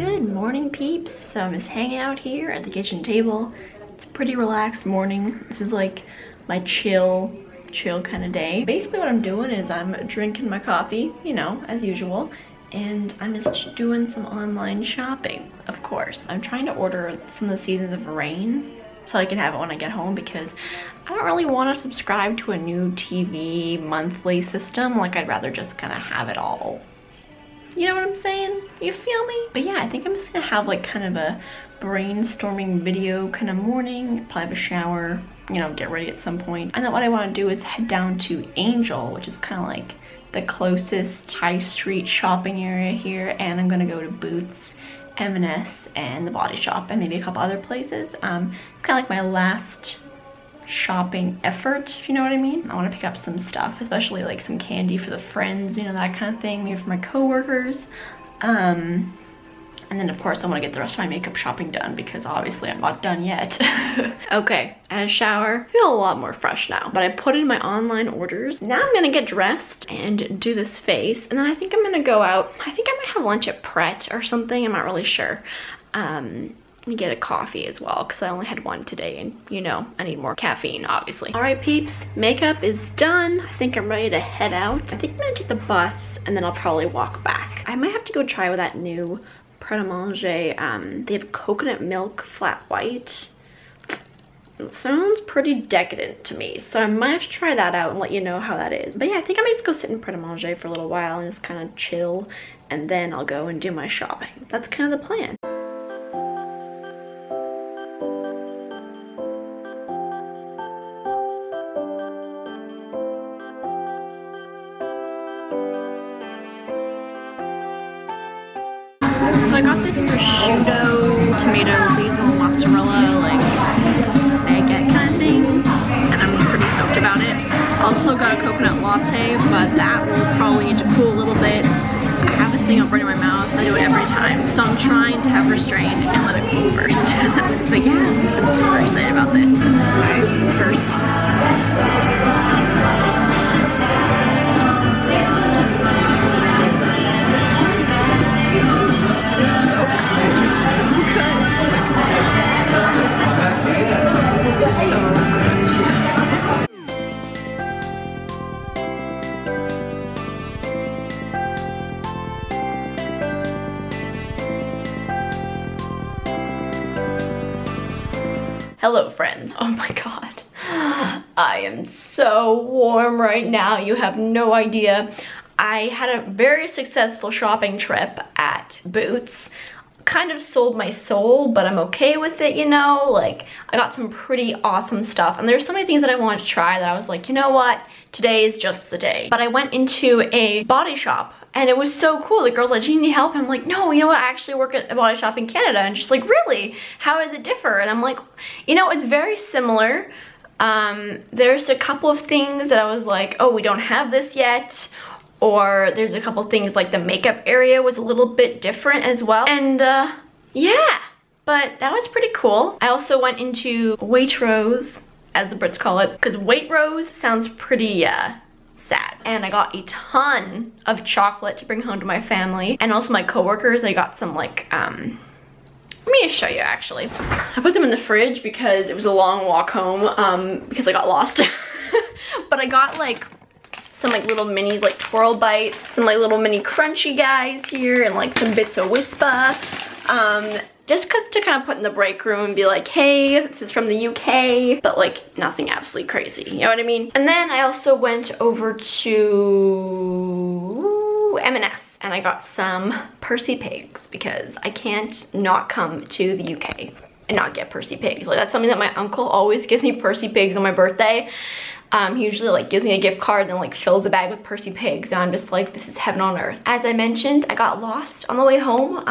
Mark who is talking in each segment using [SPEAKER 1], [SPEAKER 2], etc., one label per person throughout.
[SPEAKER 1] Good morning, peeps. So I'm just hanging out here at the kitchen table. It's a pretty relaxed morning. This is like my chill kind of day. Basically what I'm doing is I'm drinking my coffee, you know, as usual, and I'm just doing some online shopping, of course. I'm trying to order some of the Seasons of Rain so I can have it when I get home, because I don't really want to subscribe to a new TV monthly system. Like, I'd rather just kind of have it all. You know what I'm saying? You feel me? But yeah, I think I'm just gonna have like kind of a brainstorming video kind of morning, probably have a shower, you know, get ready at some point. And then what I want to do is head down to Angel, which is kind of like the closest high street shopping area here, and I'm gonna go to Boots, M&S, and the Body Shop, and maybe a couple other places. It's kind of like my last shopping effort, if you know what I mean. I want to pick up some stuff, especially like some candy for the friends, you know, that kind of thing, maybe for my co-workers. And then of course I want to get the rest of my makeup shopping done, because obviously I'm not done yet. Okay, I had a shower, feel a lot more fresh now, but I put in my online orders. Now I'm gonna get dressed and do this face, and then I think I'm gonna go out. I think I might have lunch at Pret or something, I'm not really sure. And get a coffee as well, because I only had one today, and you know, I need more caffeine, obviously. All right, peeps, makeup is done. I think I'm ready to head out. I think I'm gonna take the bus, and then I'll probably walk back. I might have to go try with that new Pret-a-Manger. They have coconut milk flat white. It sounds pretty decadent to me, so I might have to try that out and let you know how that is. But yeah, I think I might just go sit in Pret-a-Manger for a little while and just kind of chill, and then I'll go and do my shopping. That's kind of the plan. So I got this prosciutto, tomato, basil, mozzarella, like baguette kind of thing, and I'm pretty stoked about it. Also got a coconut latte, but that will probably need to cool a little bit. I have this thing on burning my mouth, I do it every time, so I'm trying to have restraint and let it cool first. But yeah, I'm super excited about this. Alright, first. Hello friends. Oh my god. I am so warm right now. You have no idea. I had a very successful shopping trip at Boots. Kind of sold my soul, but I'm okay with it, you know? Like, I got some pretty awesome stuff, and there's so many things that I wanted to try that I was like, you know what? Today is just the day. But I went into a Body Shop, and it was so cool. The girl's like, do you need help? I'm like, no, you know what? I actually work at a Body Shop in Canada. And she's like, really? How does it differ? And I'm like, you know, it's very similar. There's a couple of things that I was like, oh, we don't have this yet. Or there's a couple things like the makeup area was a little bit different as well. And yeah, but that was pretty cool. I also went into Waitrose, as the Brits call it, because Waitrose sounds pretty sad. And I got a ton of chocolate to bring home to my family, and also my coworkers. I got some like let me just show you actually. I put them in the fridge because it was a long walk home, because I got lost. But I got like some like little minis, like Twirl Bites, some like little mini crunchy guys here, and like some bits of Wispa. Just to kind of put in the break room and be like, hey, this is from the UK, but like nothing absolutely crazy, you know what I mean? And then I also went over to M&S, and I got some Percy Pigs, because I can't not come to the UK and not get Percy Pigs. Like, that's something that my uncle always gives me, Percy Pigs, on my birthday. He usually like gives me a gift card and like fills a bag with Percy Pigs, and I'm just like, this is heaven on earth. As I mentioned, I got lost on the way home.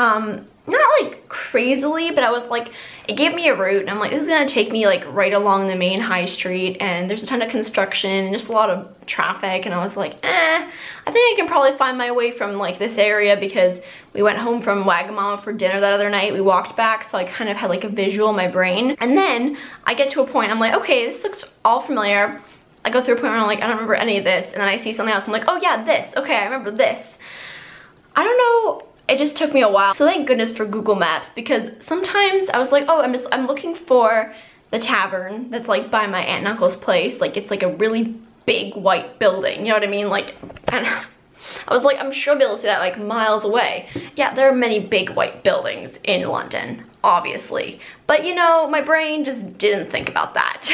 [SPEAKER 1] Not like crazily, but I was like, it gave me a route, and I'm like, this is gonna take me like right along the main high street, and there's a ton of construction and just a lot of traffic, and I was like, I think I can probably find my way from like this area, because we went home from Wagamama for dinner that other night. We walked back, so I kind of had like a visual in my brain. And then I get to a point, I'm like, okay, this looks all familiar. I go through a point where I'm like, I don't remember any of this, and then I see something else, I'm like, oh yeah, this, okay, I remember this. I don't know it just took me a while. So thank goodness for Google Maps, because sometimes I was like, oh, I'm looking for the tavern that's like by my aunt and uncle's place. Like it's like a really big white building, you know what I mean? Like, I was like, I'm sure I'll be able to see that like miles away. Yeah, there are many big white buildings in London, obviously. But you know, my brain just didn't think about that.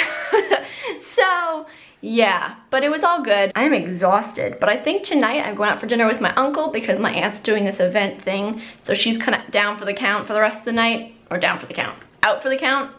[SPEAKER 1] So yeah, but it was all good. I'm exhausted, but I think tonight I'm going out for dinner with my uncle because my aunt's doing this event thing. So she's kind of down for the count for the rest of the night, or down for the count, out for the count.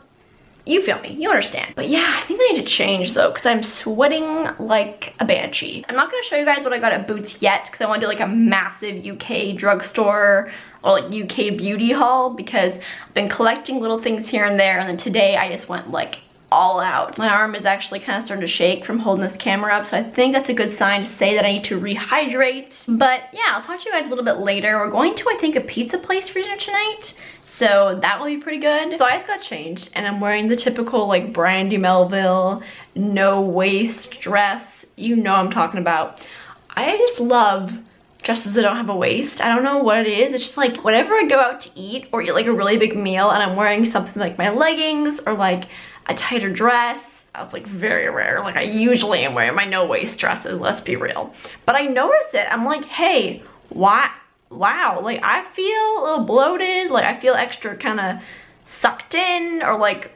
[SPEAKER 1] You feel me, you understand. But yeah, I think I need to change though, because I'm sweating like a banshee. I'm not gonna show you guys what I got at Boots yet, because I want to do like a massive UK drugstore or like UK beauty haul, because I've been collecting little things here and there, and then today I just went like all out. My arm is actually kind of starting to shake from holding this camera up, so I think that's a good sign to say that I need to rehydrate. But yeah, I'll talk to you guys a little bit later. We're going to, I think, a pizza place for dinner tonight, so that will be pretty good. So I just got changed, and I'm wearing the typical like Brandy Melville no waist dress. You know what I'm talking about. I just love dresses that don't have a waist. I don't know what it is. It's just like whenever I go out to eat or eat like a really big meal and I'm wearing something like my leggings or like a tighter dress. That's like very rare. Like I usually am wearing my no waist dresses, let's be real. But I noticed it. I'm like, hey, why? Wow, like I feel a little bloated. Like I feel extra kind of sucked in, or like,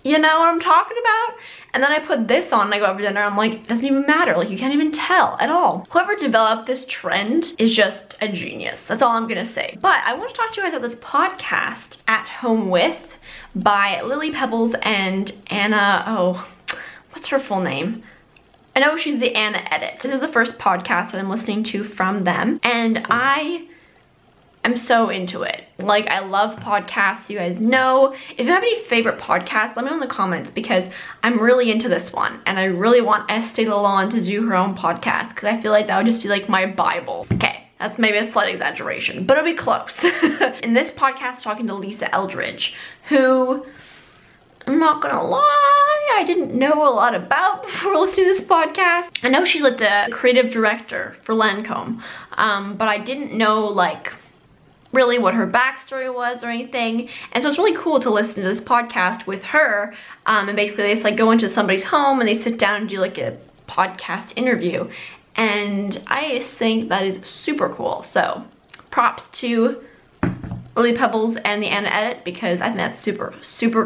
[SPEAKER 1] you know what I'm talking about? And then I put this on and I go over dinner. I'm like, it doesn't even matter. Like you can't even tell at all. Whoever developed this trend is just a genius. That's all I'm gonna say. But I want to talk to you guys about this podcast, At Home With, by Lily Pebbles and Anna, oh, what's her full name? I know she's the Anna Edit. This is the first podcast that I'm listening to from them, and I am so into it. Like, I love podcasts, you guys know. If you have any favorite podcasts, let me know in the comments, because I'm really into this one, and I really want Estee Lalonde to do her own podcast, because I feel like that would just be like my Bible. Okay. That's maybe a slight exaggeration, but it'll be close. In this podcast, talking to Lisa Eldridge, who, I'm not gonna lie, I didn't know a lot about before listening to this podcast. I know she's like the creative director for Lancome, but I didn't know like really what her backstory was or anything. And so it's really cool to listen to this podcast with her. And basically they just like go into somebody's home and they sit down and do like a podcast interview. And I just think that is super cool. So props to Lily Pebbles and the Anna Edit, because I think that's super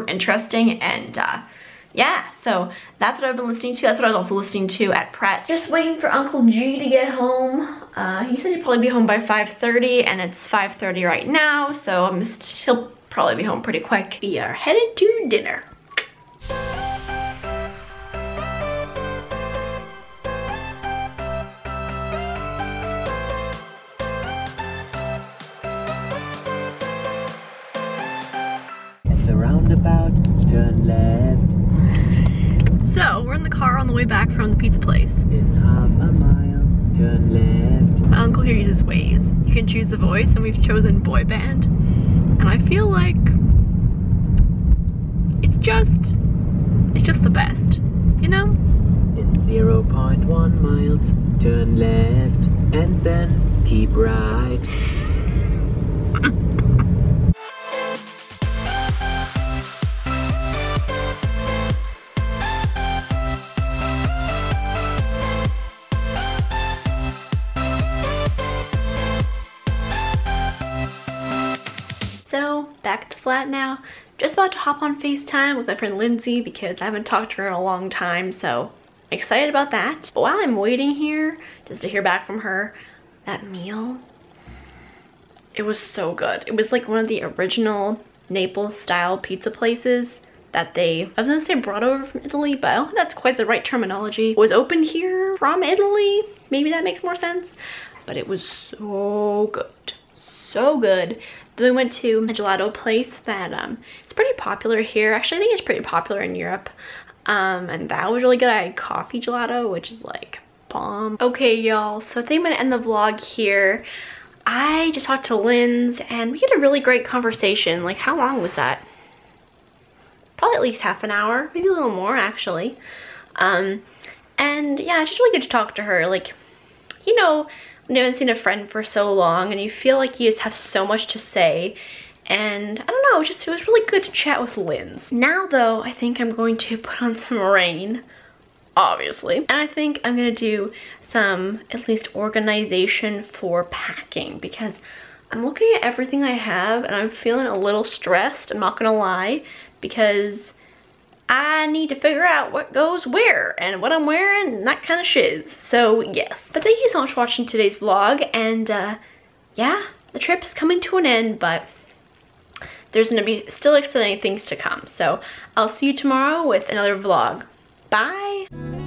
[SPEAKER 1] interesting. And yeah, so that's what I've been listening to. That's what I was also listening to at Pret. Just waiting for Uncle G to get home. He said he'd probably be home by 5:30, and it's 5:30 right now, so he'll probably be home pretty quick. We are headed to dinner.
[SPEAKER 2] Turn left.
[SPEAKER 1] So we're in the car on the way back from the pizza place.
[SPEAKER 2] In half a mile, turn left.
[SPEAKER 1] My uncle here uses Waze. You can choose the voice, and we've chosen boy band. And I feel like it's just the best, you know?
[SPEAKER 2] In 0.1 miles, turn left, and then keep right.
[SPEAKER 1] So, back at the flat now. Just about to hop on FaceTime with my friend Lindsay, because I haven't talked to her in a long time, so I'm excited about that. But while I'm waiting here, just to hear back from her, that meal, it was so good. It was like one of the original Naples-style pizza places that I was gonna say brought over from Italy, but I don't think that's quite the right terminology. It was opened here from Italy. Maybe that makes more sense. But it was so good. So good. Then we went to a gelato place that it's pretty popular here. Actually, I think it's pretty popular in Europe. And that was really good. I had coffee gelato, which is like bomb. Okay, y'all, so I think I'm gonna end the vlog here. I just talked to Linz and we had a really great conversation. Like, how long was that? Probably at least half an hour, maybe a little more actually. And yeah, it's just really good to talk to her. Like, you know, when you haven't seen a friend for so long and you feel like you just have so much to say. And I don't know, it was really good to chat with Linz. Now though, I think I'm going to put on some rain, obviously. And I think I'm gonna do some, at least, organization for packing, because I'm looking at everything I have and I'm feeling a little stressed, I'm not gonna lie, because I need to figure out what goes where and what I'm wearing and that kind of shiz. So yes, but thank you so much for watching today's vlog. And yeah, the trip's coming to an end, but there's gonna be still exciting things to come. So I'll see you tomorrow with another vlog. Bye.